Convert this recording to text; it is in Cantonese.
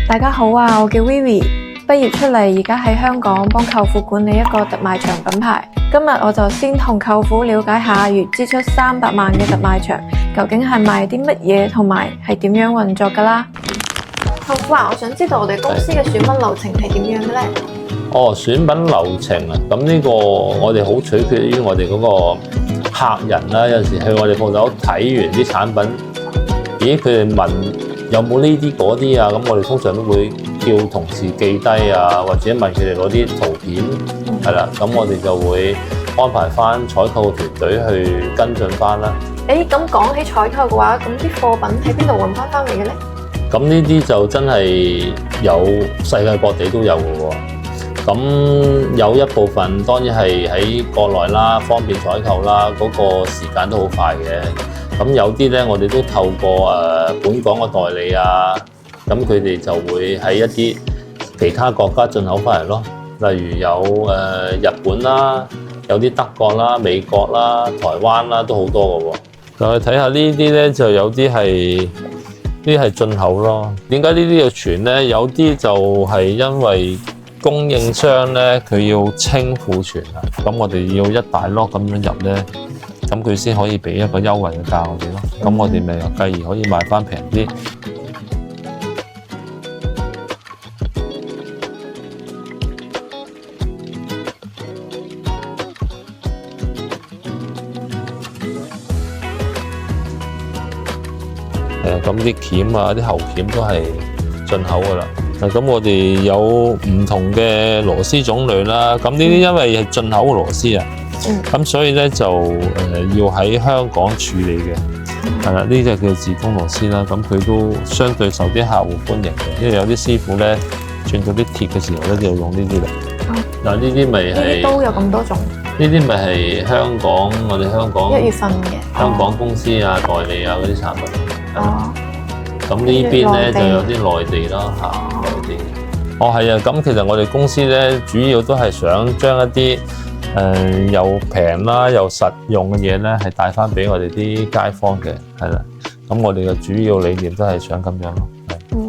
大家好啊，我叫 Vivi， 畢業出嚟，而家喺香港幫舅父管理一個特賣場品牌。今日我就先同舅父了解下月支出300萬嘅特賣場究竟係賣啲乜嘢，同埋係點樣運作噶啦。舅父啊，我想知道我哋公司嘅選品流程係點樣嘅咧？選品流程啊，咁呢個我哋好取決於我哋嗰個客人啦。有時去我哋鋪頭睇完啲產品，咦，佢哋問有冇呢啲嗰啲啊，咁我哋通常都會叫同事記低啊，或者問佢哋攞啲圖片，係啦，咁我哋就會安排翻採購團隊去跟進翻啦。咁講起採購嘅話，咁啲貨品喺邊度揾翻嚟嘅咧？咁呢啲就真係有世界各地都有嘅喎。咁有一部分當然係喺國內啦，方便採購啦，嗰個時間都好快嘅。咁有啲咧，我哋都透過本港嘅代理啊，咁佢哋就會喺一啲其他國家進口翻嚟咯。例如有日本啦，有啲德國啦、美國啦、台灣啦，都好多嘅喎。就去睇下呢啲咧，就有啲係進口咯。點解呢啲要存咧？有啲就係因為供應商咧，佢要清庫存啊，咁我哋要一大 lot 咁樣入咧，咁佢先可以俾一個優惠嘅價我哋咯。咁我哋咪繼而可以賣翻平啲。咁啲鉗啊、啲喉鉗都係進口噶啦。咁我哋有唔同嘅螺絲種類啦。咁呢啲因為係進口嘅螺絲啊，咁所以咧就要喺香港處理嘅。係啦，呢隻叫自封螺絲啦。咁佢都相對受啲客戶歡迎嘅，因為有啲師傅咧轉到啲鐵嘅時候咧就用呢啲嚟。嗱，呢啲咪係都有咁多種。呢啲咪係香港，我哋香港1月份嘅香港公司啊、代理啊嗰啲產品。咁呢邊咧就有啲內地啦嚇，內地。係啊，咁其實我哋公司咧主要都係想將一啲又平啦又實用嘅嘢咧係帶翻俾我哋啲街坊嘅，係啦。咁我哋嘅主要理念都係想咁樣咯。